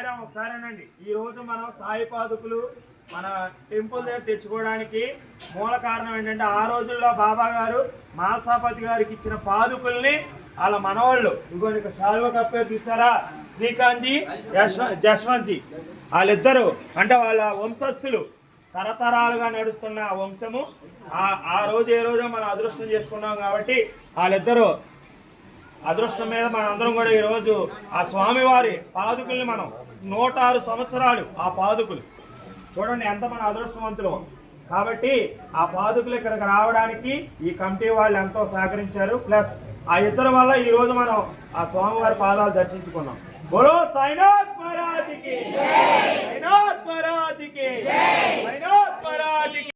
సాయిరామ్ ఒకసారేనండి. ఈరోజు మనం సాయి పాదుకులు మన టెంపుల్ దగ్గర తెచ్చుకోవడానికి మూల కారణం ఏంటంటే, ఆ రోజుల్లో బాబా గారు మాల్సాపతి గారికి ఇచ్చిన పాదుకుల్ని వాళ్ళ మనవాళ్ళు ఇదిగోండి శాల్వ కప్పే చూసారా, శ్రీకాంత్ జీ జశ్వంత్ జీ, వాళ్ళిద్దరు అంటే వాళ్ళ వంశస్థులు తరతరాలుగా నడుస్తున్న వంశము. ఆ రోజు ఏ రోజు మనం అదృష్టం చేసుకున్నాం కాబట్టి వాళ్ళిద్దరూ అదృష్టం మీద మనందరం కూడా ఈరోజు ఆ స్వామివారి పాదుకుల్ని మనం 106 సంవత్సరాలు ఆ పాదుకులు చూడండి ఎంత మన అదృష్టవంతులు. కాబట్టి ఆ పాదుకులు ఇక్కడికి రావడానికి ఈ కమిటీ వాళ్ళు ఎంతో సహకరించారు. ప్లస్ ఆ ఇద్దరు వల్ల ఈరోజు మనం ఆ స్వామివారి పాదాలు దర్శించుకున్నాం. బోలో సాయినాథ్ మహారాజ్ కి జై, సాయినాథ్ మహారాజ్ కి జై, సాయినాథ్ మహారాజ్ కి.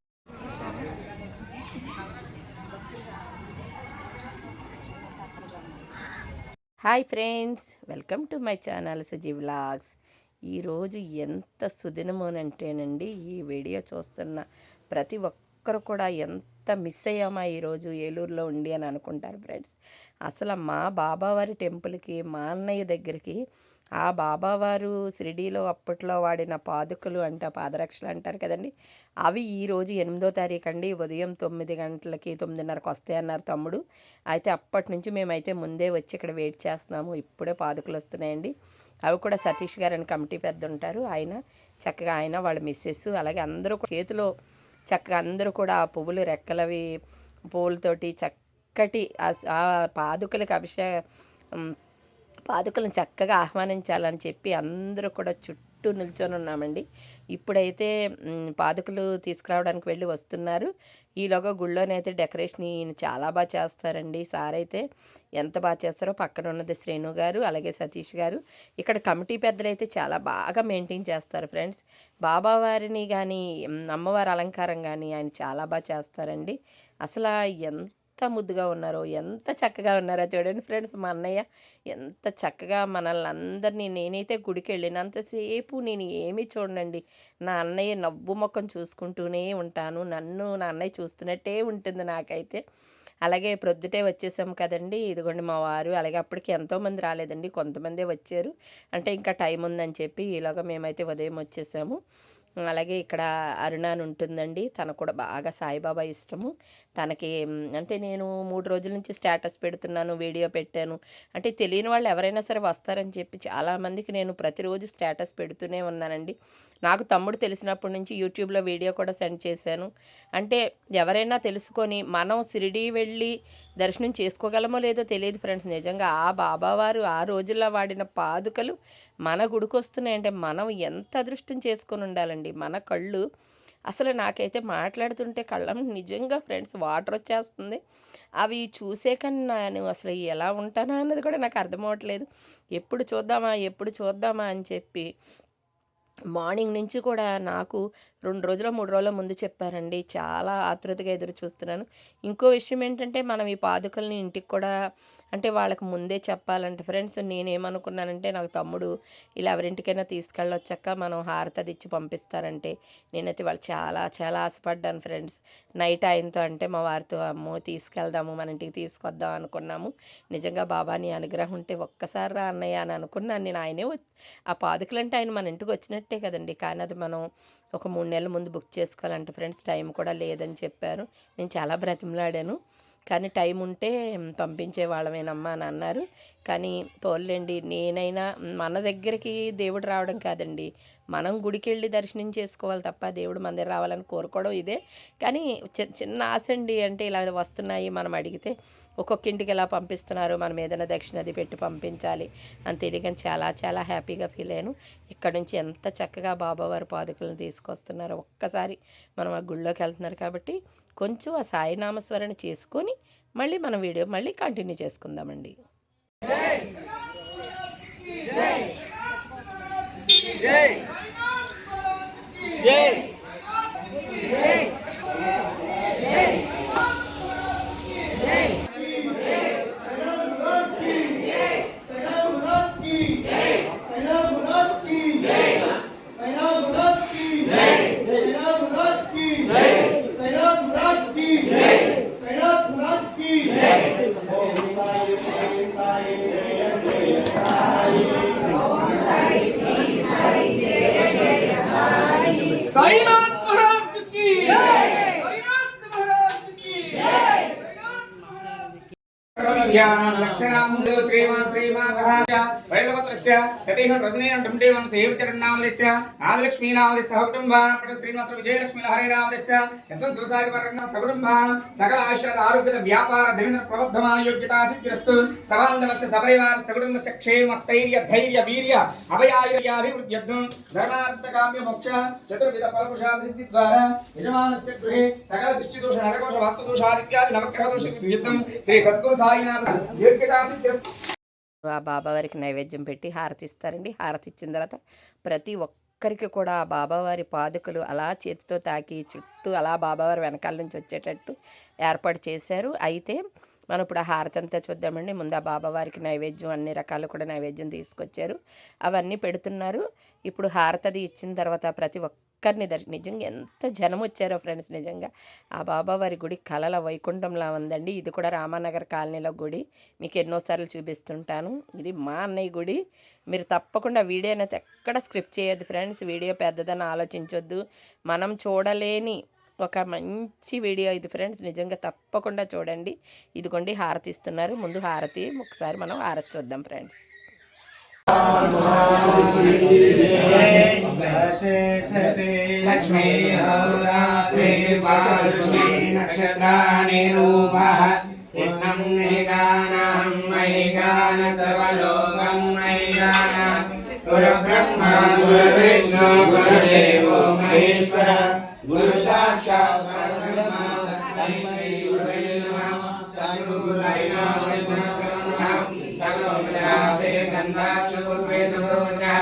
Hi friends, welcome to my channel Suji vlogs. ఈరోజు ఎంత సుదినమోనంటేనండి, ఈ వీడియో చూస్తున్న ప్రతి ఒక్కరు కూడా ఎంత మిస్ అయ్యామా ఈరోజు ఏలూరులో ఉండి అని అనుకుంటారు ఫ్రెండ్స్. అసలు మా బాబావారి టెంపుల్కి మా అన్నయ్య దగ్గరికి ఆ బాబావారు షిరిడీలో అప్పట్లో వాడిన పాదుకలు అంటే పాదరక్షలు అంటారు కదండి, అవి ఈరోజు 8వ తారీఖు అండి ఉదయం 9 గంటలకి 9:30కి వస్తాయన్నారు తమ్ముడు. అయితే అప్పటి నుంచి మేమైతే ముందే వచ్చి ఇక్కడ వెయిట్ చేస్తున్నాము. ఇప్పుడే పాదుకలు వస్తున్నాయండి. అవి కూడా సతీష్ గారు అని కమిటీ పెద్ద ఉంటారు, ఆయన చక్కగా ఆయన వాళ్ళ మిస్సెస్ అలాగే అందరూ చేతిలో చక్కగా అందరూ కూడా ఆ పువ్వులు రెక్కలవి పువ్వులతోటి చక్కటి ఆ పాదుకలను చక్కగా ఆహ్వానించాలని చెప్పి అందరూ కూడా చుట్టూ నిల్చొని ఉన్నామండి. ఇప్పుడైతే పాదుకలు తీసుకురావడానికి వెళ్ళి వస్తున్నారు. ఈలోగా గుళ్ళోనైతే డెకరేషన్ ఈయన చాలా బాగా చేస్తారండి. సార్ అయితే ఎంత బాగా చేస్తారో. పక్కన ఉన్నది శ్రేణు గారు అలాగే సతీష్ గారు. ఇక్కడ కమిటీ పెద్దలు అయితే చాలా బాగా మెయింటైన్ చేస్తారు ఫ్రెండ్స్. బాబావారిని కానీ అమ్మవారి అలంకారం కానీ ఆయన చాలా బాగా చేస్తారండి. అసలు ఎంత ముద్దుగా ఉన్నారో, ఎంత చక్కగా ఉన్నారో చూడండి ఫ్రెండ్స్. మా అన్నయ్య ఎంత చక్కగా మనల్ని అందరినీ, నేనైతే గుడికి వెళ్ళినంతసేపు నేను ఏమీ చూడనండి, నా అన్నయ్య నవ్వు ముఖం చూసుకుంటూనే ఉంటాను. నన్ను నా అన్నయ్య చూస్తున్నట్టే ఉంటుంది నాకైతే. అలాగే ప్రొద్దుటే వచ్చేసాం కదండి, ఇదిగోండి మా వారు అలాగే అప్పటికి ఎంతోమంది రాలేదండి, కొంతమందే వచ్చారు. అంటే ఇంకా టైం ఉందని చెప్పి ఈలోగా మేమైతే ఉదయం వచ్చేసాము. అలాగే ఇక్కడ అరుణ అని ఉంటుందండి, తనకు కూడా బాగా సాయిబాబా ఇష్టము. తనకి అంటే నేను 3 రోజుల నుంచి స్టేటస్ పెడుతున్నాను, వీడియో పెట్టాను. అంటే తెలియని వాళ్ళు ఎవరైనా సరే వస్తారని చెప్పి చాలామందికి నేను ప్రతిరోజు స్టేటస్ పెడుతూనే ఉన్నానండి. నాకు తమ్ముడు తెలిసినప్పటి నుంచి యూట్యూబ్లో వీడియో కూడా సెండ్ చేశాను. అంటే ఎవరైనా తెలుసుకొని మనం షిరిడీ వెళ్ళి దర్శనం చేసుకోగలమో లేదో తెలియదు ఫ్రెండ్స్. నిజంగా ఆ బాబావారు ఆ రోజుల్లో వాడిన పాదుకలు మన గుడికి వస్తున్నాయంటే మనం ఎంత అదృష్టం చేసుకొని ఉండాలండి. మన కళ్ళు అసలు నాకైతే మాట్లాడుతుంటే కళ్ళం నిజంగా ఫ్రెండ్స్ వాటర్ వచ్చేస్తుంది. అవి చూసే కన్నా నేను అసలు ఎలా ఉంటానా అన్నది కూడా నాకు అర్థమవట్లేదు. ఎప్పుడు చూద్దామా అని చెప్పి మార్నింగ్ నుంచి కూడా నాకు 2 రోజుల 3 రోజుల ముందు చెప్పారండి. చాలా ఆతృతగా ఎదురు చూస్తున్నాను. ఇంకో విషయం ఏంటంటే, మనం ఈ పాదుకల్ని ఇంటికి కూడా అంటే వాళ్ళకి ముందే చెప్పాలంటే ఫ్రెండ్స్, నేనేమనుకున్నానంటే నాకు తమ్ముడు ఇలా ఎవరింటికైనా తీసుకెళ్ళొచ్చాక మనం హారతి అది ఇచ్చి పంపిస్తారంటే, నేనైతే వాళ్ళు చాలా చాలా ఆశపడ్డాను ఫ్రెండ్స్. నైట్ ఆయనతో అంటే మా వారితో అమ్మో తీసుకెళ్దాము మన ఇంటికి తీసుకొద్దాం అనుకున్నాము. నిజంగా బాబా నీ అనుగ్రహం ఉంటే ఒక్కసారి రా అన్నయ్య అని అనుకున్నాను నేను. ఆయనే ఆ పాదుకలు అంటే ఆయన మన ఇంటికి వచ్చినట్టే కదండి. కానీ అది మనం ఒక 3 నెలల ముందు బుక్ చేసుకోవాలంటే ఫ్రెండ్స్ టైం కూడా లేదని చెప్పారు. నేను చాలా బ్రతిమలాడాను, కానీ టైం ఉంటే పంపించే వాళ్ళమేనమ్మా అని అన్నారు. కానీ పోలేండి, నేనైనా మన దగ్గరికి దేవుడు రావడం కాదండి, మనం గుడికి వెళ్ళి దర్శనం చేసుకోవాలి తప్ప దేవుడు మన దగ్గర రావాలని కోరుకోవడం ఇదే. కానీ చిన్న ఆశ అండి. అంటే ఇలా వస్తున్నాయి మనం అడిగితే ఒక్కొక్క ఇంటికి ఎలా పంపిస్తున్నారు, మనం ఏదైనా దక్షిణ అది పెట్టి పంపించాలి అని తెలియని చాలా చాలా హ్యాపీగా ఫీల్ అయ్యాను. ఇక్కడ నుంచి ఎంత చక్కగా బాబావారి పాదుకలను తీసుకొస్తున్నారు. ఒక్కసారి మనం ఆ గుళ్ళోకి వెళ్తున్నారు కాబట్టి కొంచెం ఆ సాయినామస్మరణ చేసుకొని మళ్ళీ మన వీడియో మళ్ళీ కంటిన్యూ చేసుకుందామండి. ధ్యానం లక్షణాములు శ్రీమాన్ శ్రీమాన్ వైలవత్రస్య సతీహం రసనేన డంటేవం సేవచరణామలస్య ఆదిలక్ష్మీనామలస్య కుటుంబాన శ్రీనివాస విజయలక్ష్మీ హరినామలస్య యస్వం శివసాగర పరంగ సకుటుంబాన సకల ఆయుష్య ఆరోగ్య వ్యాపార ధనేంద్ర ప్రబద్ధమాన యోగ్యతా సిద్ధిరస్తు సబాంధవస్య సపరివార సకుటుంబస్య క్షేమ స్థైర్య ధైర్య వీర్య అభయాయుర్యాభివృద్ధ్యర్థం ధర్మార్థ కామ్య మోక్ష చతుర్విధ ఫలపురుషార్థ సిద్ధి ద్వారా యజమానస్య గృహే సకల దృష్టి దోష నరకోశ వాస్తు దోషాదిత్యాది నవగ్రహ దోష విరుద్ధం శ్రీ సద్గురు సాయినాథ యోగ్యతా సిద్ధిరస్తు. ఆ బాబావారికి నైవేద్యం పెట్టి హారతి ఇస్తారండి. హారతి ఇచ్చిన తర్వాత ప్రతి ఒక్కరికి కూడా ఆ బాబావారి పాదుకలు అలా చేతితో తాకి చుట్టూ అలా బాబావారి వెనకాల నుంచి వచ్చేటట్టు ఏర్పాటు చేశారు. అయితే మనం ఇప్పుడు ఆ హారతి అంతా చూద్దామండి. ముందు ఆ బాబావారికి నైవేద్యం అన్ని రకాలు కూడా నైవేద్యం తీసుకొచ్చారు, అవన్నీ పెడుతున్నారు. ఇప్పుడు హారతి అది ఇచ్చిన తర్వాత ప్రతి ఒక్కరిని నిజంగా ఎంత జనం వచ్చారో ఫ్రెండ్స్. నిజంగా ఆ బాబావారి గుడి కలల వైకుంఠంలా ఉందండి. ఇది కూడా రామానగర్ కాలనీలో గుడి, మీకు ఎన్నోసార్లు చూపిస్తుంటాను. ఇది మా అన్నయ్య గుడి. మీరు తప్పకుండా వీడియో అనేది ఎక్కడ స్క్రిప్ట్ చేయొద్దు ఫ్రెండ్స్. వీడియో పెద్దదని ఆలోచించొద్దు. మనం చూడలేని ఒక మంచి వీడియో ఇది ఫ్రెండ్స్. నిజంగా తప్పకుండా చూడండి. ఇదిగోండి హారతి ఇస్తున్నారు. ముందు హారతి ఒకసారి మనం హారతి చూద్దాం ఫ్రెండ్స్. లక్ష్మీ హౌరాత్రి నక్షత్రాణి రూపః కృష్ణం నిగానం మహిగాన సర్వలోకం మహిగాన గురు బ్రహ్మ గురు విష్ణు గురుదేవో మహేశ్వర గురు సాక్షాత్ పరబ్రహ్మ తస్మై గురవే నమః. సద్గురు సాయినాథ సర్వోపచారే గంధాక్ష పుష్పే సమరోజః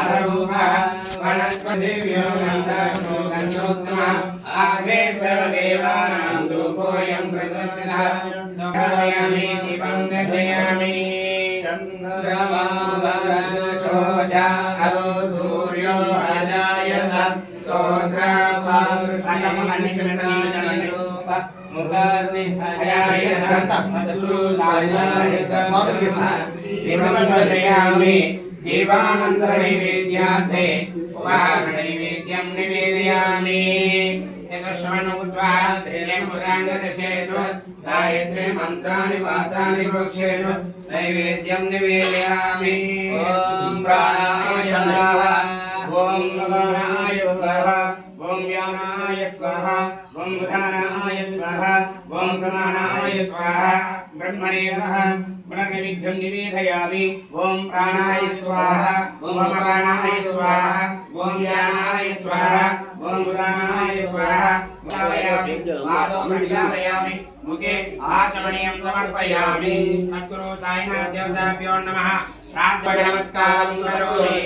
అధరూపః వనస్పతిభ్యో గంధాక్షో గంధోత్తమః ఆగ్నే సర్వదేవానాం ధూపోయం ప్రజ్వలితః ధూపయామి దీపం దర్శయామి. చంద్రమా వరదశోజా అరో సూర్యో అజాయత స్తోత్ర దీపానంతర నైవేద్యార్థే ఉపహార నైవేద్యం నివేదయామి. గాయత్రి మంత్రాన్ని పాత్రాన్ని ప్రోక్షేతు నైవేద్యం నివేదయామి. ఓం ప్రాణాయ స్వాహ ఓం నమః స్వాహ ఓం యానాయ స్వాహ ఓం ఉదానాయ స్వాహ ఓం సమానాయ స్వాహ బ్రహ్మణే నమః. పునర్నైవేద్యం నివేదయామి. ఓం ప్రాణాయ స్వాహ ఓం అపానాయ స్వాహ ఓం యానాయ స్వాహ ఓం ఉదానాయ స్వాహ. మాదో ప్రక్షాళయామి ముఖే ఆచమనీయం సమర్పయామి. సద్గురు సాయినాథ దేవతాభ్యో నమః. ప్రార్థన నమస్కారం కరోమి.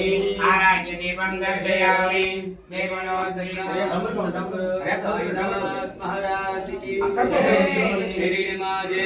ఆరాధ్య దీపం దర్శయామి. శ్రీ గుణో శ్రీ మహారాజ్ కి శరీర మాజే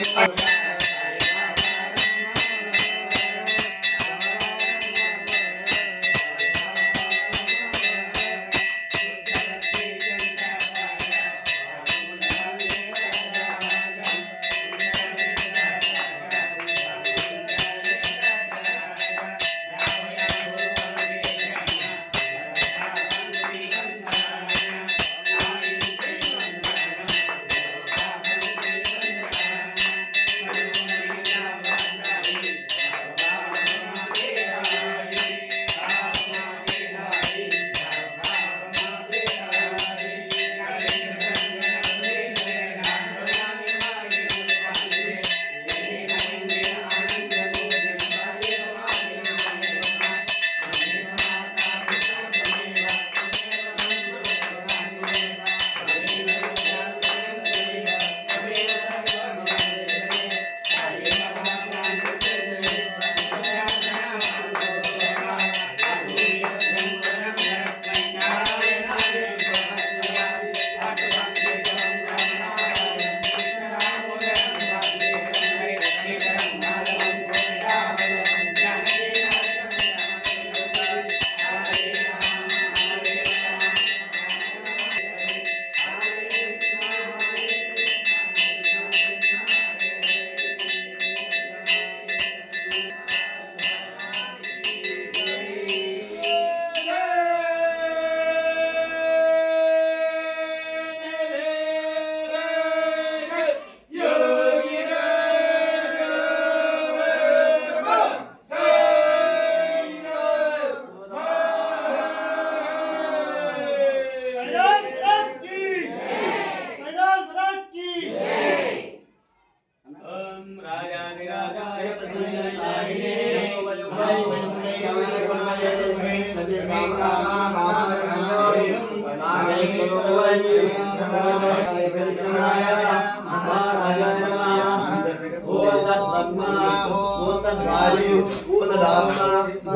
ఆయు ఓదదామ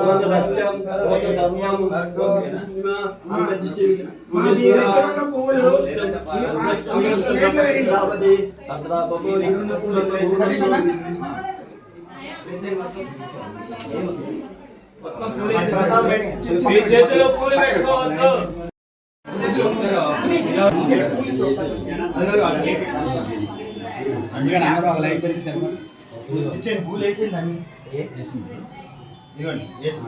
ఓదసత్యం ఓదసమ్యం చేతిలో పూలు పెట్టుకోవద్దు. అందుకని అందరూ ఒక లైట్ పెట్టి సరిపోతుంది. పూలు వేసిందని ఇదిగోండి వేసి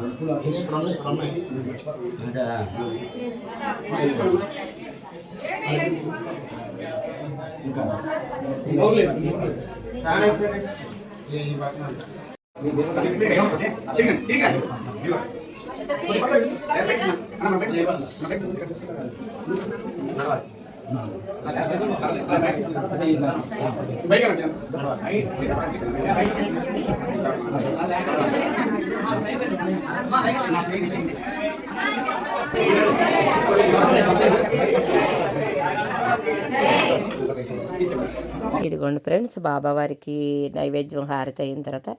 ఇదిగోండి ఫ్రెండ్స్, బాబావారికి నైవేద్యం హారతి అయిన తర్వాత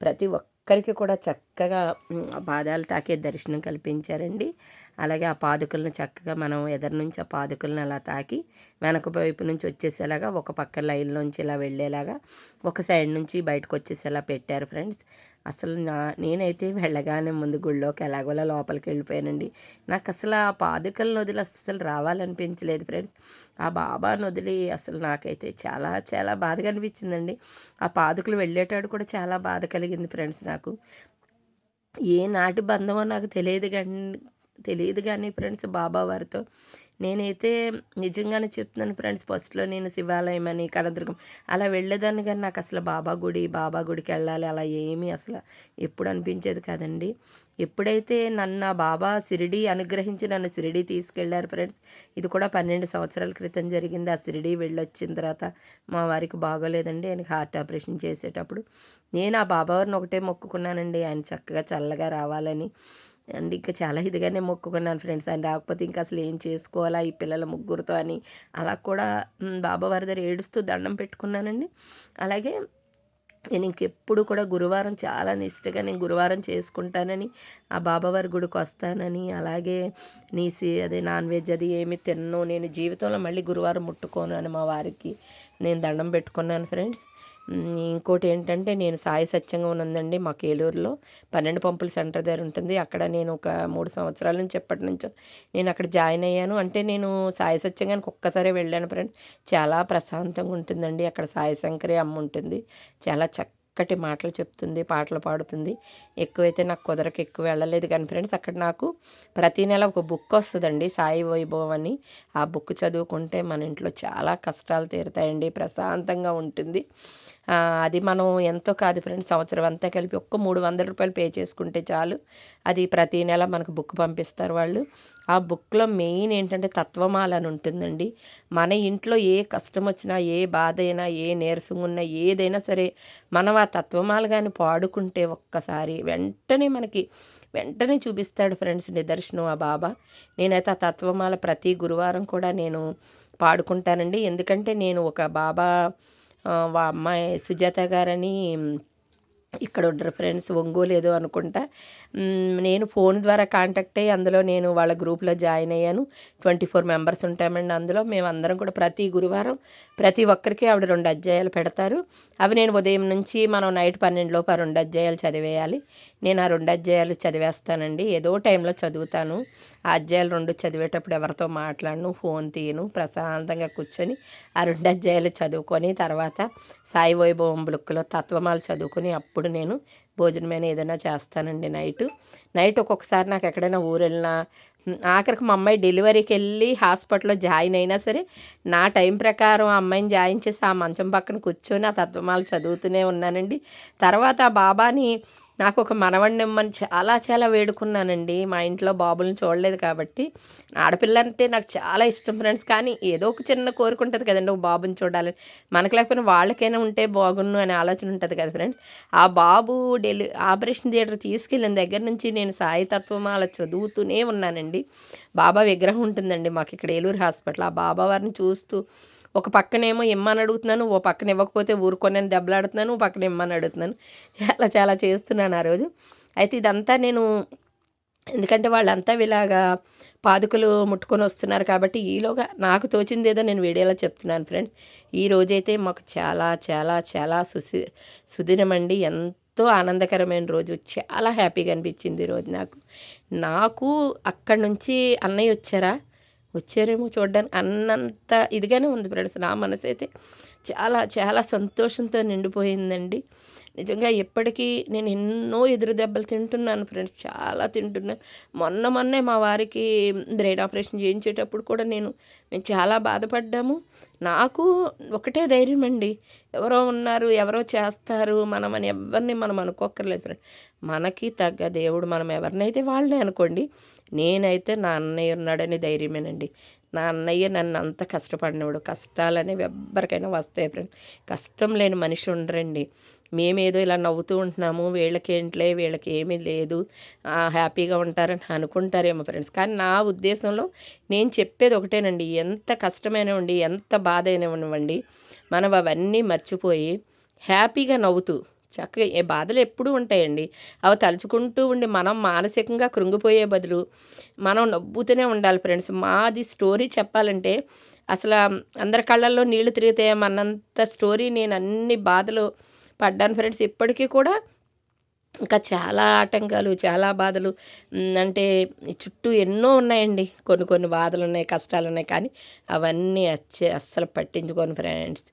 ప్రతి ఒక్కరికి కూడా చక్కగా పాదాలు తాకే దర్శనం కల్పించారండి. అలాగే ఆ పాదుకలను చక్కగా మనం ఎదరి నుంచి ఆ పాదుకలను అలా తాకి వెనక వైపు నుంచి వచ్చేసేలాగా ఒక పక్క లైన్లోంచి ఇలా వెళ్ళేలాగా ఒక సైడ్ నుంచి బయటకు వచ్చేసేలా పెట్టారు ఫ్రెండ్స్. అసలు నేనైతే వెళ్ళగానే ముందు గుళ్ళోకి ఎలాగోలా లోపలికి వెళ్ళిపోయానండి. నాకు అసలు ఆ పాదుకలను వదిలి అస్సలు రావాలనిపించలేదు ఫ్రెండ్స్. ఆ బాబాను వదిలి అసలు నాకైతే చాలా చాలా బాధగా అనిపించిందండి. ఆ పాదుకలు వెళ్ళేటాడు కూడా చాలా బాధ కలిగింది ఫ్రెండ్స్. నాకు ఏ నాటి బంధమో నాకు తెలియదు కానీ ఫ్రెండ్స్, బాబా వారితో నేనైతే నిజంగానే చెప్తున్నాను ఫ్రెండ్స్. ఫస్ట్లో నేను శివాలయం అని కనదుర్గం అలా వెళ్ళేదాన్ని, కానీ నాకు అసలు బాబా గుడికి వెళ్ళాలి అలా ఏమీ అసలు ఎప్పుడు అనిపించేది కాదండి. ఎప్పుడైతే నన్ను ఆ బాబా షిరిడి అనుగ్రహించి నన్ను షిరిడి తీసుకెళ్లారు ఫ్రెండ్స్. ఇది కూడా 12 సంవత్సరాల క్రితం జరిగింది. ఆ షిరిడి వెళ్ళొచ్చిన తర్వాత మా వారికి బాగోలేదండి, ఆయనకి హార్ట్ ఆపరేషన్ చేసేటప్పుడు నేను ఆ బాబావారిని ఒకటే మొక్కుకున్నానండి, ఆయన చక్కగా చల్లగా రావాలని. అండ్ ఇంకా చాలా ఇదిగానే మొక్కుకున్నాను ఫ్రెండ్స్. ఆయన రాకపోతే ఇంకా అసలు ఏం చేసుకోవాలా ఈ పిల్లల ముగ్గురితో అని అలా కూడా బాబావారి దగ్గర ఏడుస్తూ దండం పెట్టుకున్నానండి. అలాగే నేను ఇంకెప్పుడు కూడా గురువారం చాలా నిష్టగా నేను గురువారం చేసుకుంటానని, ఆ బాబావారి గుడికి వస్తానని, అలాగే అదే నాన్ వెజ్ అది ఏమి తిన్ను, నేను జీవితంలో మళ్ళీ గురువారం ముట్టుకోను అని మా వారికి నేను దండం పెట్టుకున్నాను ఫ్రెండ్స్. ఇంకోటి ఏంటంటే, నేను సాయి సత్యంగా ఉన్నదండి మాకు ఏలూరులో 12 పంపుల సెంటర్ దగ్గర ఉంటుంది. అక్కడ నేను ఒక 3 సంవత్సరాల నుంచి ఎప్పటి నుంచో నేను అక్కడ జాయిన్ అయ్యాను. అంటే నేను సాయి సత్యంగానికి ఒక్కసారే వెళ్ళాను ఫ్రెండ్స్. చాలా ప్రశాంతంగా ఉంటుందండి అక్కడ. సాయి శంకరి అమ్మ ఉంటుంది, చాలా చక్కటి మాటలు చెప్తుంది, పాటలు పాడుతుంది. ఎక్కువైతే నాకు ఎక్కువ వెళ్ళలేదు కానీ ఫ్రెండ్స్, అక్కడ నాకు ప్రతి నెల ఒక బుక్ వస్తుందండి, సాయి వైభవం అని. ఆ బుక్ చదువుకుంటే మన ఇంట్లో చాలా కష్టాలు తీరుతాయండి, ప్రశాంతంగా ఉంటుంది. అది మనం ఎంతో కాదు ఫ్రెండ్స్, సంవత్సరం అంతా కలిపి ఒక్క 300 రూపాయలు పే చేసుకుంటే చాలు. అది ప్రతి నెల మనకు బుక్ పంపిస్తారు వాళ్ళు. ఆ బుక్లో మెయిన్ ఏంటంటే తత్వమాల అని ఉంటుందండి. మన ఇంట్లో ఏ కష్టం వచ్చినా, ఏ బాధ అయినా, ఏ నీరసం ఉన్నా, ఏదైనా సరే మనం ఆ తత్వమాల కానీ పాడుకుంటే ఒక్కసారి వెంటనే చూపిస్తాడు ఫ్రెండ్స్ నిదర్శనం ఆ బాబా. నేనైతే ఆ తత్వమాల ప్రతి గురువారం కూడా నేను పాడుకుంటానండి. ఎందుకంటే నేను ఒక బాబా అమ్మాయి సుజాత గారని ఇక్కడ ఉంటారు ఫ్రెండ్స్, ఒంగోలు ఏదో అనుకుంటా. నేను ఫోన్ ద్వారా కాంటాక్ట్ అయ్యి అందులో నేను వాళ్ళ గ్రూప్లో జాయిన్ అయ్యాను. 24 మెంబర్స్ ఉంటామండి అందులో. మేమందరం కూడా ప్రతి గురువారం ప్రతి ఒక్కరికి ఆవిడ 2 అధ్యాయాలు పెడతారు. అవి నేను ఉదయం నుంచి మనం నైట్ 12 లోపు ఆ 2 అధ్యాయాలు చదివేయాలి. నేను ఆ 2 అధ్యాయాలు చదివేస్తానండి. ఏదో టైంలో చదువుతాను. ఆ అధ్యాయాలు 2 చదివేటప్పుడు ఎవరితో మాట్లాడను, ఫోన్ తీయను, ప్రశాంతంగా కూర్చొని ఆ 2 అధ్యాయాలు చదువుకొని తర్వాత సాయి వైభవం బుక్లో తత్వమాల చదువుకొని అప్పుడు నేను భోజనమైన ఏదైనా చేస్తానండి. నైట్ ఒక్కొక్కసారి నాకు ఎక్కడైనా ఊరు వెళ్ళినా, ఆఖరికి మా అమ్మాయి డెలివరీకి వెళ్ళి హాస్పిటల్లో జాయిన్ అయినా సరే నా టైం ప్రకారం ఆ అమ్మాయిని జాయిన్ చేసి ఆ మంచం పక్కన కూర్చొని ఆ తత్వమాల చదువుతూనే ఉన్నానండి. తర్వాత ఆ బాబాని నాకు ఒక మనవడిని ఇమ్మని చాలా చాలా వేడుకున్నానండి. మా ఇంట్లో బాబులను చూడలేదు కాబట్టి. ఆడపిల్ల అంటే నాకు చాలా ఇష్టం ఫ్రెండ్స్. కానీ ఏదో ఒక చిన్న కోరుకుంటుంది కదండి, ఒక బాబుని చూడాలని. మనకు లేకపోయినా వాళ్ళకైనా ఉంటే బాగున్ను అనే ఆలోచన ఉంటుంది కదా ఫ్రెండ్స్. ఆ బాబు ఆపరేషన్ థియేటర్ తీసుకెళ్ళిన దగ్గర నుంచి నేను సాయి తత్వమాల చదువుతూనే ఉన్నానండి. బాబా విగ్రహం ఉంటుందండి మాకు ఇక్కడ ఏలూరు హాస్పిటల్. ఆ బాబా వారిని చూస్తూ ఒక పక్కనేమో ఇమ్మని అడుగుతున్నాను, ఓ పక్కన ఇవ్వకపోతే ఊరుకొని దెబ్బలాడుతున్నాను, ఓ పక్కన ఇమ్మని అడుగుతున్నాను. చాలా చాలా చేస్తున్నాను ఆ రోజు. అయితే ఇదంతా నేను ఎందుకంటే వాళ్ళంతా ఇలాగా పాదుకలు ముట్టుకొని వస్తున్నారు కాబట్టి ఈలోగా నాకు తోచింది ఏదో నేను వీడియోలో చెప్తున్నాను ఫ్రెండ్స్. ఈ రోజైతే మాకు చాలా చాలా చాలా సుదినమండి. ఎంతో ఆనందకరమైన రోజు. చాలా హ్యాపీగా అనిపించింది ఈరోజు నాకు అక్కడి నుంచి అన్నయ్య వచ్చారేమో చూడడానికి అన్నంత ఇదిగానే ఉంది ఫ్రెండ్స్. నా మనసు అయితే చాలా చాలా సంతోషంతో నిండిపోయిందండి. నిజంగా ఎప్పటికీ నేను ఎన్నో ఎదురు దెబ్బలు తింటున్నాను ఫ్రెండ్స్, చాలా తింటున్నాను. మొన్నే మా వారికి బ్రెయిన్ ఆపరేషన్ చేయించేటప్పుడు కూడా మేము చాలా బాధపడ్డాము. నాకు ఒకటే ధైర్యం అండి, ఎవరో ఉన్నారు, ఎవరో చేస్తారు, మనమని ఎవరిని మనం అనుకోక్కర్లేదు ఫ్రెండ్. మనకి తగ్గ దేవుడు మనం ఎవరినైతే వాళ్ళనే అనుకోండి. నేనైతే నా అన్నయ్య ఉన్నాడని ధైర్యమేనండి. నా అన్నయ్య నన్ను అంత కష్టపడినవాడు. కష్టాలనేవి ఎవ్వరికైనా వస్తాయి ఫ్రెండ్, కష్టం లేని మనిషి ఉండరండి. మేమేదో ఇలా నవ్వుతూ ఉంటున్నాము, వీళ్ళకేంట్లే, వీళ్ళకి ఏమీ లేదు, హ్యాపీగా ఉంటారని అనుకుంటారేమో ఫ్రెండ్స్. కానీ నా ఉద్దేశంలో నేను చెప్పేది ఒకటేనండి, ఎంత కష్టమైనవ్వండి, ఎంత బాధ అయినవ్వండి, మనం అవన్నీ మర్చిపోయి హ్యాపీగా నవ్వుతూ చక్కగా, ఏ బాధలు ఎప్పుడూ ఉంటాయండి, అవి తలుచుకుంటూ ఉండి మనం మానసికంగా కృంగిపోయే బదులు మనం నవ్వుతూనే ఉండాలి ఫ్రెండ్స్. మాది స్టోరీ చెప్పాలంటే అసలు అందరి కళ్ళల్లో నీళ్లు తిరుగుతాయేమన్నంత స్టోరీ నేను అన్ని బాధలు పడ్డాను ఫ్రెండ్స్. ఇప్పటికీ కూడా ఇంకా చాలా ఆటంకాలు, చాలా బాధలు, అంటే చుట్టూ ఎన్నో ఉన్నాయండి. కొన్ని బాధలు ఉన్నాయి, కష్టాలు ఉన్నాయి. కానీ అవన్నీ అస్సలు పట్టించుకోను ఫ్రెండ్స్.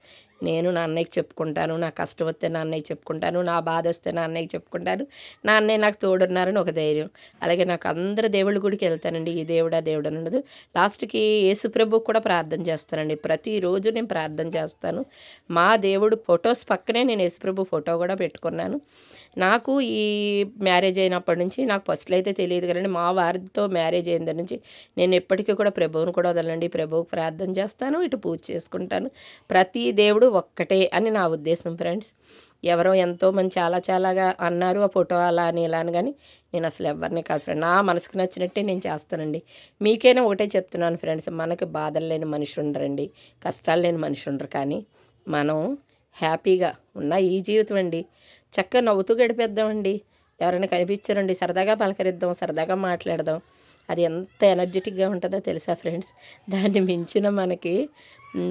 నేను నా అన్నయ్యకి చెప్పుకుంటాను, నా కష్టం వస్తే నా అన్నయ్యకి చెప్పుకుంటాను, నా బాధ వస్తే నా అన్నయ్యకి చెప్పుకుంటాను. నా అన్నయ్య నాకు తోడున్నారని ఒక ధైర్యం. అలాగే నాకు అందరు దేవుళ్ళ గుడికి వెళ్తానండి. ఈ దేవుడా దేవుడు అని ఉండదు. లాస్ట్కి యేసుప్రభుకి కూడా ప్రార్థన చేస్తానండి. ప్రతిరోజు నేను ప్రార్థన చేస్తాను. మా దేవుడు ఫొటోస్ పక్కనే నేను యేసుప్రభు ఫోటో కూడా పెట్టుకున్నాను. నాకు ఈ మ్యారేజ్ అయినప్పటి నుంచి, నాకు ఫస్ట్లో అయితే తెలియదు కదండి, మా వారితో మ్యారేజ్ అయిన దగ్గర నుంచి నేను ఎప్పటికీ కూడా ప్రభువుని కూడా వదలండి. ప్రభువుకి ప్రార్థన చేస్తాను, ఇటు పూజ చేసుకుంటాను. ప్రతి దేవుడు ఒక్కటే అని నా ఉద్దేశం ఫ్రెండ్స్. ఎవరో ఎంతోమంది చాలాగా అన్నారు ఆ ఫోటో అలా అని ఇలా అని, కానీ నేను అసలు ఎవరిని కాదు ఫ్రెండ్, నా మనసుకు నచ్చినట్టే నేను చేస్తానండి. మీకైనా ఒకటే చెప్తున్నాను ఫ్రెండ్స్, మనకు బాధలు లేని మనిషి ఉండరండి, కష్టాలు లేని మనిషి ఉండరు. కానీ మనం హ్యాపీగా ఉన్న ఈ జీవితం అండి, చక్కగా నవ్వుతూ గడిపేద్దామండి. ఎవరైనా కనిపించారండి, సరదాగా పలకరిద్దాం, సరదాగా మాట్లాడదాం. అది ఎంత ఎనర్జెటిక్గా ఉంటుందో తెలుసా ఫ్రెండ్స్. దాన్ని మించిన మనకి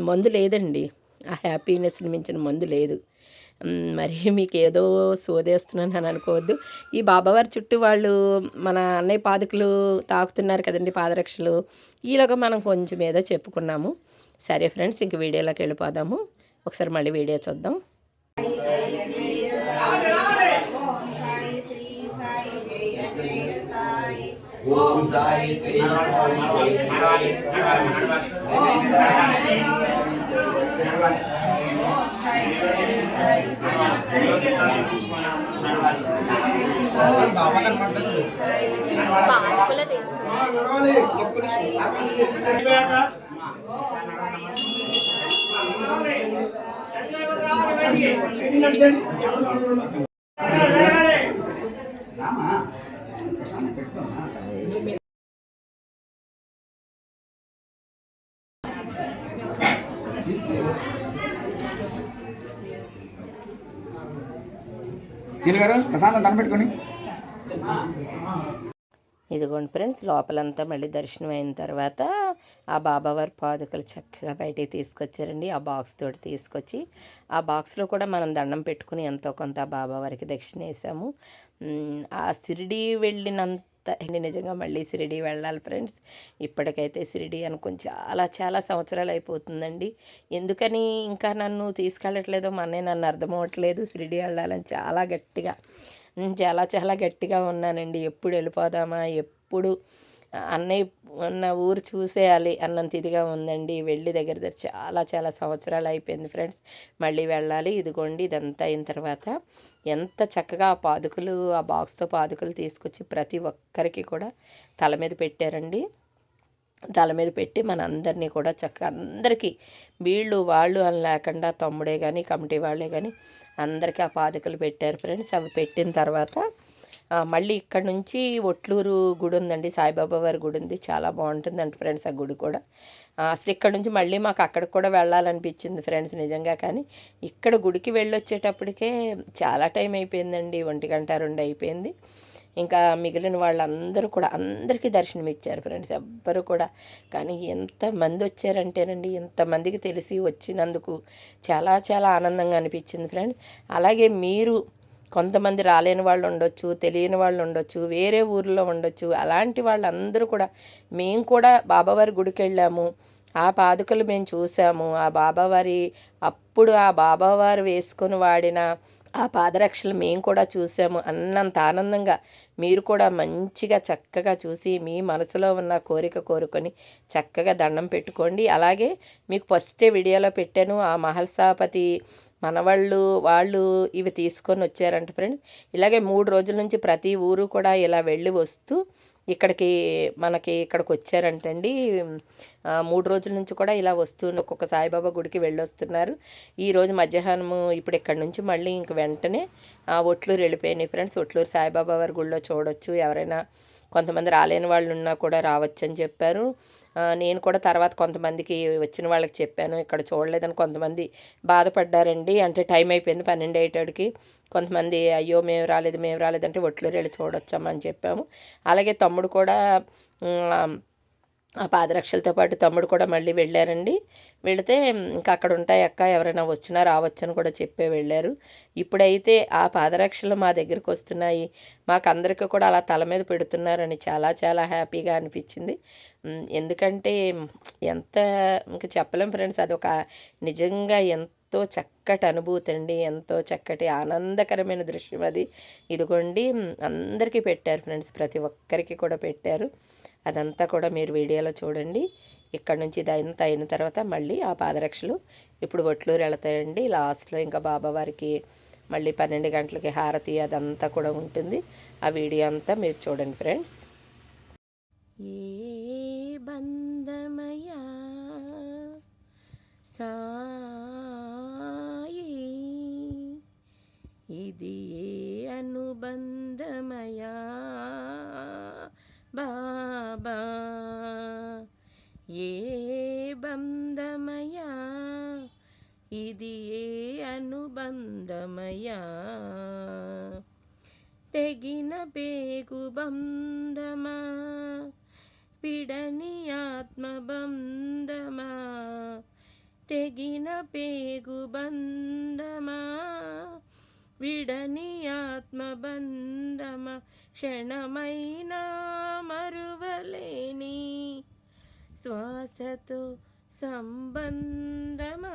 మందు లేదండి, ఆ హ్యాపీనెస్ని మించిన మందు లేదు. మరి మీకు ఏదో సోదేస్తున్నాను అని అనుకోవద్దు. ఈ బాబావారి చుట్టూ వాళ్ళు మన అన్నయ్య పాదుకలు తాకుతున్నారు కదండి, పాదరక్షలు. ఈలోగా మనం కొంచెం ఏదో చెప్పుకున్నాము. సరే ఫ్రెండ్స్, ఇంక వీడియోలోకి వెళ్ళిపోదాము. ఒకసారి మళ్ళీ వీడియో చూద్దాం. ఓం సాయి శ్రీ సీని గారు ప్రశాంతం కనిపెట్టుకొని ఇదిగోండి ఫ్రెండ్స్, లోపలంతా మళ్ళీ దర్శనం అయిన తర్వాత ఆ బాబావారి పాదుకలు చక్కగా బయటికి తీసుకొచ్చారండి. ఆ బాక్స్ తోటి తీసుకొచ్చి ఆ బాక్స్లో కూడా మనం దండం పెట్టుకుని ఎంతో కొంత బాబావారికి దక్షిణ వేసాము. ఆ షిరిడీ వెళ్ళినంత నిజంగా మళ్ళీ షిరిడీ వెళ్ళాలి ఫ్రెండ్స్. ఇప్పటికైతే షిరిడీ అనుకుని చాలా సంవత్సరాలు అయిపోతుందండి. ఎందుకని ఇంకా నన్ను తీసుకెళ్ళట్లేదో మన నన్ను అర్థమవట్లేదు. షిరిడీ వెళ్ళాలని చాలా గట్టిగా ఉన్నానండి. ఎప్పుడు వెళ్ళిపోదామా, ఎప్పుడు అన్నయ్య ఉన్న ఊరు చూసేయాలి అన్నంత ఇదిగా ఉందండి. వెళ్ళి దగ్గర చాలా సంవత్సరాలు అయిపోయింది ఫ్రెండ్స్. మళ్ళీ వెళ్ళాలి. ఇదిగోండి, ఇదంతా అయిన తర్వాత ఎంత చక్కగా ఆ పాదుకలు, ఆ బాక్స్తో పాదుకలు తీసుకొచ్చి ప్రతి ఒక్కరికి కూడా తల మీద పెట్టారండి. తల మీద పెట్టి మన అందరినీ కూడా చక్కగా అందరికీ వీళ్ళు వాళ్ళు అని లేకుండా తమ్ముడే కానీ కమిటీ వాళ్ళే కానీ అందరికీ ఆ పాదుకలు పెట్టారు ఫ్రెండ్స్. అవి పెట్టిన తర్వాత మళ్ళీ ఇక్కడ నుంచి ఒట్లూరు గుడి ఉందండి, సాయిబాబా వారి గుడి ఉంది, చాలా బాగుంటుందంట ఫ్రెండ్స్ ఆ గుడి కూడా. అసలు ఇక్కడ నుంచి మళ్ళీ మాకు అక్కడికి కూడా వెళ్ళాలనిపించింది ఫ్రెండ్స్ నిజంగా. కానీ ఇక్కడ గుడికి వెళ్ళొచ్చేటప్పటికే చాలా టైం అయిపోయిందండి, 1 గంట 2 అయిపోయింది. ఇంకా మిగిలిన వాళ్ళందరూ కూడా అందరికీ దర్శనం ఇచ్చారు ఫ్రెండ్స్, ఎవ్వరు కూడా. కానీ ఎంతమంది వచ్చారంటేనండి, ఎంతమందికి తెలిసి వచ్చినందుకు చాలా చాలా ఆనందంగా అనిపించింది ఫ్రెండ్స్. అలాగే మీరు కొంతమంది రాలేని వాళ్ళు ఉండొచ్చు, తెలియని వాళ్ళు ఉండొచ్చు, వేరే ఊర్లో ఉండొచ్చు. అలాంటి వాళ్ళందరూ కూడా, మేము కూడా బాబావారి గుడికి వెళ్ళాము, ఆ పాదుకలు మేము చూసాము, ఆ బాబావారి అప్పుడు ఆ బాబావారు వేసుకొని వాడిన ఆ పాదరక్షలు మేము కూడా చూసాము అన్నంత ఆనందంగా మీరు కూడా మంచిగా చక్కగా చూసి మీ మనసులో ఉన్న కోరిక కోరుకొని చక్కగా దండం పెట్టుకోండి. అలాగే మీకు ఫస్టే వీడియోలో పెట్టాను, ఆ మహల్సాపతి వాళ్ళు ఇవి తీసుకొని వచ్చారంట ఫ్రెండ్స్. ఇలాగే 3 రోజుల నుంచి ప్రతి ఊరు కూడా ఇలా వెళ్ళి వస్తూ ఇక్కడికి వచ్చారంటండి. 3 రోజుల నుంచి కూడా ఇలా వస్తూ ఒక్కొక్క సాయిబాబా గుడికి వెళ్ళొస్తున్నారు. ఈరోజు మధ్యాహ్నము ఇప్పుడు ఇక్కడ నుంచి మళ్ళీ ఇంక వెంటనే ఒట్లూరు వెళ్ళిపోయినాయి ఫ్రెండ్స్. ఒట్లూరు సాయిబాబా వారి గుడిలో చూడొచ్చు, ఎవరైనా కొంతమంది రాలేని వాళ్ళు ఉన్నా కూడా రావచ్చు అని చెప్పారు. నేను కూడా తర్వాత కొంతమందికి వచ్చిన వాళ్ళకి చెప్పాను, ఇక్కడ చూడలేదని కొంతమంది బాధపడ్డారండి. అంటే టైం అయిపోయింది 12 అయ్యేటడికి. కొంతమంది అయ్యో మేము రాలేదంటే ఒట్లూరు వెళ్ళి చూడొచ్చామని చెప్పాము. అలాగే తమ్ముడు కూడా ఆ పాదరక్షలతో పాటు తమ్ముడు కూడా మళ్ళీ వెళ్ళారండి. వెళితే ఇంకా అక్కడ ఉంటాయి అక్క, ఎవరైనా వచ్చినా రావచ్చని కూడా చెప్పే వెళ్ళారు. ఇప్పుడైతే ఆ పాదరక్షలు మా దగ్గరికి వస్తున్నాయి, మాకందరికీ కూడా అలా తల మీద పెడుతున్నారని చాలా చాలా హ్యాపీగా అనిపించింది. ఎందుకంటే ఇంకా చెప్పలేం ఫ్రెండ్స్, అదొక నిజంగా ఎంతో చక్కటి అనుభూతి అండి, ఎంతో చక్కటి ఆనందకరమైన దృశ్యం అది. ఇదిగోండి అందరికీ పెట్టారు ఫ్రెండ్స్, ప్రతి ఒక్కరికి కూడా పెట్టారు. అదంతా కూడా మీరు వీడియోలో చూడండి. ఇక్కడ నుంచి ఇదంతా అయిన తర్వాత మళ్ళీ ఆ పాదరక్షలు ఇప్పుడు ఒట్లూరు వెళతాయండి. లాస్ట్లో ఇంకా బాబావారికి మళ్ళీ 12 గంటలకి హారతి అదంతా కూడా ఉంటుంది. ఆ వీడియో అంతా మీరు చూడండి ఫ్రెండ్స్. ఏ బంధమయా సాయి, ఇది ఏ అనుబంధమయా బాబా, ఏ బంధమయా, ఇది ఏ అనుబంధమయా, తెగిన పేగు బంధమా, విడని ఆత్మబంధమా, తెగిన పేగు బంధమా, విడని ఆత్మబంధమా, క్షణమైనా మరువలేని శ్వాసతో సంబంధమా,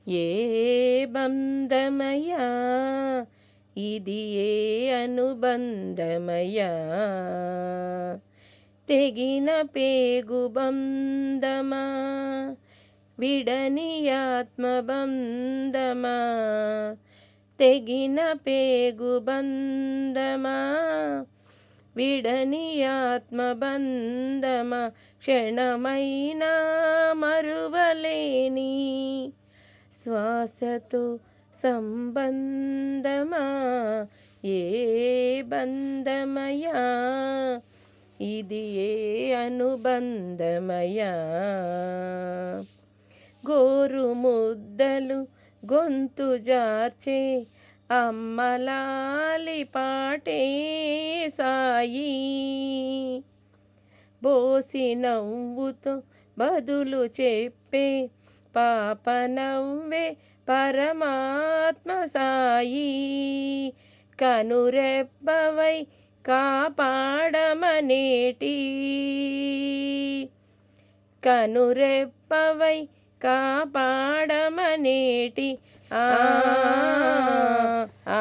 ఏ బంధమయా, ఇది ఏ అనుబంధమయా, తెగిన పేగు బంధమా, విడని ఆత్మబంధమా, తెగిన పేగు బంధమా, విడని ఆత్మబంధమా, క్షణమైనా మరువలేని శ్వాసతో సంబంధమా, ఏ బంధమయా, ఇది ఏ అనుబంధమయా, గోరు ముద్దలు గొంతు జార్చే అమ్మలాలి పాటే సాయి, బోసి నవ్వుతో బదులు చెప్పే పాప నవ్వే పరమాత్మ సాయి, కనురెప్పవై కాపాడమనేటి, కనురెప్పవై కాపాడమనేటి, ఆ ఆ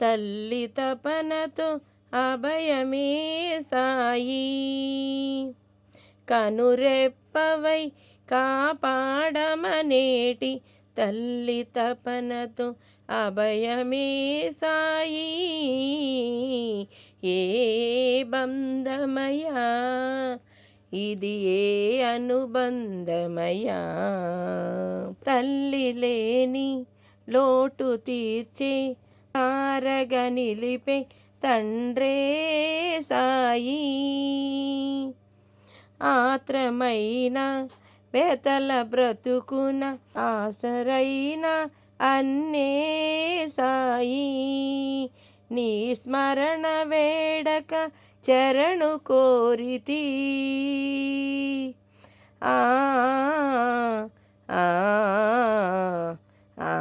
తల్లి తపనతో అభయమే సాయి, కనురెప్పవై కాపాడమనేటి, తల్లి తపనతో అభయమే సాయి, ఏ బంధమయా, ఇది ఏ అనుబంధమయ్యా. తల్లి లేని లోటు తీర్చే తారగా నిలిపే తండ్రే సాయి. ఆత్రమైన బేతల బ్రతుకున ఆసరైన అన్నే సాయి. నీ స్మరణ వేడక చరణు కోరితి. ఆ ఆ ఆ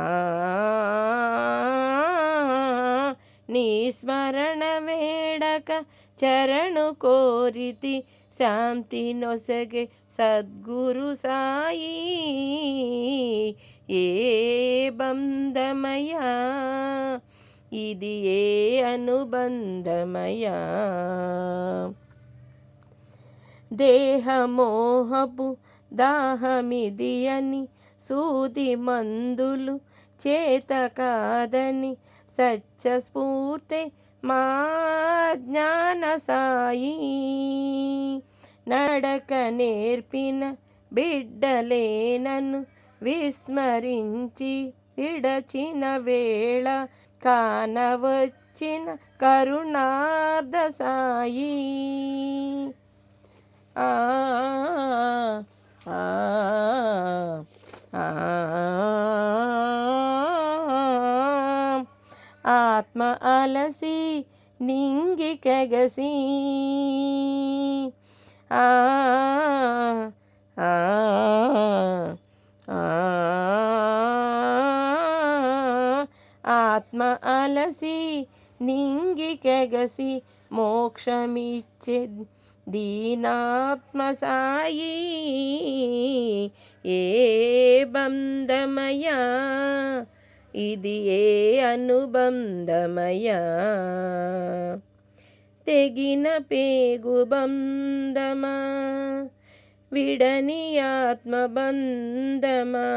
నీ స్మరణ వేడక చరణు కోరితి. శాంతి నొసగే సద్గురు సాయి. ఏ బంధమయ్యా, ఇది ఏ అనుబంధమయ్యా. దేహమోహపు దాహమిది అని సూది మందులు చేత కాదని సత్యస్ఫూర్తి మా జ్ఞాన సాయి. నడక నేర్పిన బిడ్డలేనను విస్మరించి విడచిన వేళ కానవచ్చిన కరుణార్ధ సాయి. ఆ ఆ ఆత్మ అలసి నింగి కగసి. ఆ ఆ ఆత్మ అలసి నింగి కగసి మోక్షమిచ్చే దీనాత్మ సాయి. ఏ బంధమయ్యా, ఇది ఏ అనుబంధమయ్యా. తెగిన పేగు బంధమా విడని ఆత్మబంధమా.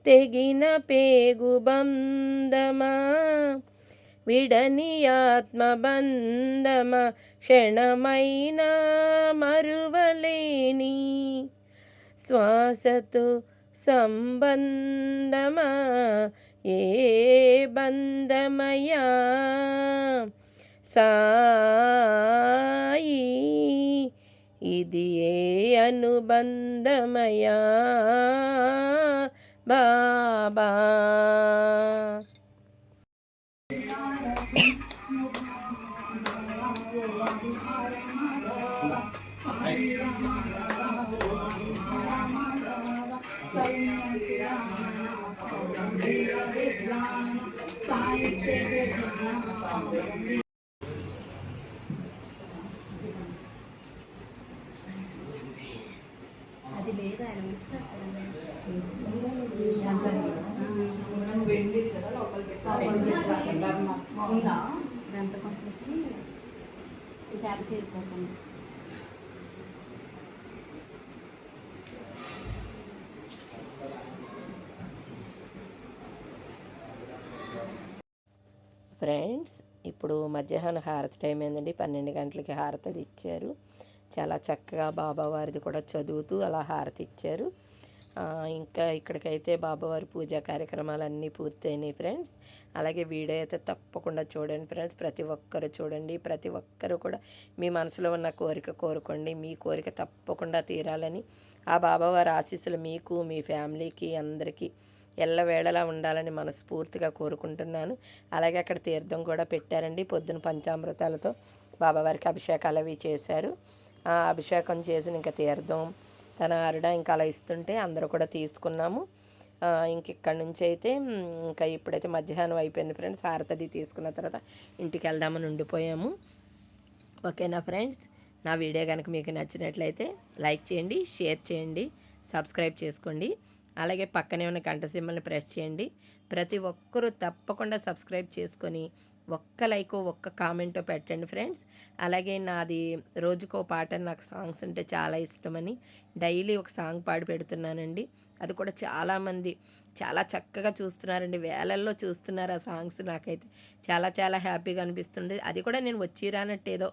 తెగిన పేగు బంధమా విడని ఆత్మబంధమా. క్షణమైన మరువలేని శ్వాసతో సంబంధమా. ఏ బంధమయ్యా సాయి, ఇది ఏ అనుబంధమయ్యా బాబా. అది లేదా ఆయన గంట కొంచెం చేప తీరిపోతుంది. ఫ్రెండ్స్, ఇప్పుడు మధ్యాహ్నం హారతి టైం ఏందండి. 12 గంటలకి హారతి అది ఇచ్చారు. చాలా చక్కగా బాబావారిది కూడా చదువుతూ అలా హారతి ఇచ్చారు. ఇంకా ఇక్కడికైతే బాబావారి పూజా కార్యక్రమాలన్నీ పూర్తయినాయి ఫ్రెండ్స్. అలాగే వీడియో అయితే తప్పకుండా చూడండి ఫ్రెండ్స్. ప్రతి ఒక్కరు చూడండి. ప్రతి ఒక్కరు కూడా మీ మనసులో ఉన్న కోరిక కోరుకోండి. మీ కోరిక తప్పకుండా తీరాలని ఆ బాబావారి ఆశీస్సులు మీకు, మీ ఫ్యామిలీకి, అందరికీ ఎల్లవేళలా ఉండాలని మనస్ఫూర్తిగా కోరుకుంటున్నాను. అలాగే అక్కడ తీర్థం కూడా పెట్టారండి. పొద్దున పంచామృతాలతో బాబావారికి అభిషేకాలు అవి చేశారు. ఆ అభిషేకం చేసిన ఇంకా తీర్థం తన ఆరుడ ఇంకా అలా ఇస్తుంటే అందరూ కూడా తీసుకున్నాము. ఇక్కడ నుంచి అయితే ఇంకా ఇప్పుడైతే మధ్యాహ్నం అయిపోయింది ఫ్రెండ్స్. హారతి తీసుకున్న తర్వాత ఇంటికి వెళ్దామని ఉండిపోయాము. ఓకేనా ఫ్రెండ్స్, నా వీడియో కనుక మీకు నచ్చినట్లయితే లైక్ చేయండి, షేర్ చేయండి, సబ్స్క్రైబ్ చేసుకోండి. అలాగే పక్కనే ఉన్న గంట సింబల్ని ప్రెస్ చేయండి. ప్రతి ఒక్కరూ తప్పకుండా సబ్స్క్రైబ్ చేసుకొని ఒక్క లైక్, ఒక్క కామెంటో పెట్టండి ఫ్రెండ్స్. అలాగే నాది రోజుకో పాట, నాకు సాంగ్స్ అంటే చాలా ఇష్టమని డైలీ ఒక సాంగ్ పాడి పెడుతున్నానండి. అది కూడా చాలామంది చాలా చక్కగా చూస్తున్నారండి. వేలల్లో చూస్తున్నారు ఆ సాంగ్స్. నాకైతే చాలా చాలా హ్యాపీగా అనిపిస్తుంది. అది కూడా నేను వచ్చి రానట్టు ఏదో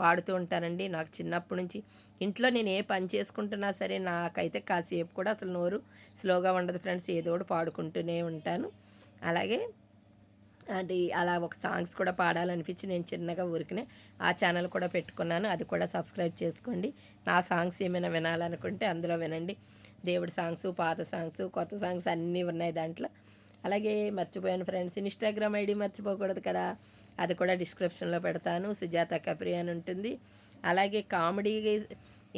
పాడుతూ ఉంటానండి. నాకు చిన్నప్పటి నుంచి ఇంట్లో నేను ఏ పని చేసుకుంటున్నా సరే నాకైతే కాసేపు కూడా అసలు నోరు స్లోగా ఉండదు ఫ్రెండ్స్. ఏదో ఒకటి పాడుకుంటూనే ఉంటాను. అలాగే అది అలా ఒక సాంగ్స్ కూడా పాడాలనిపించి నేను చిన్నగా ఊరికనే ఆ ఛానల్ కూడా పెట్టుకున్నాను. అది కూడా సబ్స్క్రైబ్ చేసుకోండి. నా సాంగ్స్ ఏమైనా వినాలనుకుంటే అందులో వినండి. దేవుడి సాంగ్స్, పాత సాంగ్స్, కొత్త సాంగ్స్ అన్నీ ఉన్నాయి దాంట్లో. అలాగే మర్చిపోయాను ఫ్రెండ్స్, ఇన్స్టాగ్రామ్ ఐడి మర్చిపోకూడదు కదా, అది కూడా డిస్క్రిప్షన్లో పెడతాను. సుజాత కప్రి అని ఉంటుంది. అలాగే కామెడీ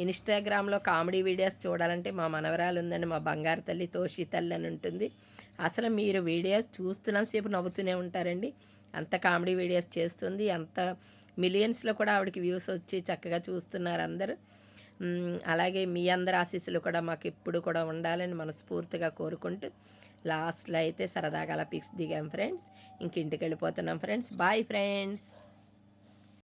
ఇన్స్టాగ్రామ్లో కామెడీ వీడియోస్ చూడాలంటే మా మనవరాలు ఉందండి, మా బంగారు తల్లి తోషి తల్లి అని ఉంటుంది. అసలు మీరు వీడియోస్ చూస్తున్నంతసేపు నవ్వుతూనే ఉంటారండి. అంత కామెడీ వీడియోస్ చేస్తుంది. అంత మిలియన్స్లో కూడా ఆవిడకి వ్యూస్ వచ్చి చక్కగా చూస్తున్నారు అందరూ. అలాగే మీ అందరి ఆశీస్సులు కూడా మాకు ఎప్పుడు కూడా ఉండాలని మనస్ఫూర్తిగా కోరుకుంటూ లాస్ట్లో అయితే సరదాగా అలా పిక్స్ దిగాం ఫ్రెండ్స్. ఇంక ఇంటికి వెళ్ళిపోతున్నాం ఫ్రెండ్స్. Bye friends.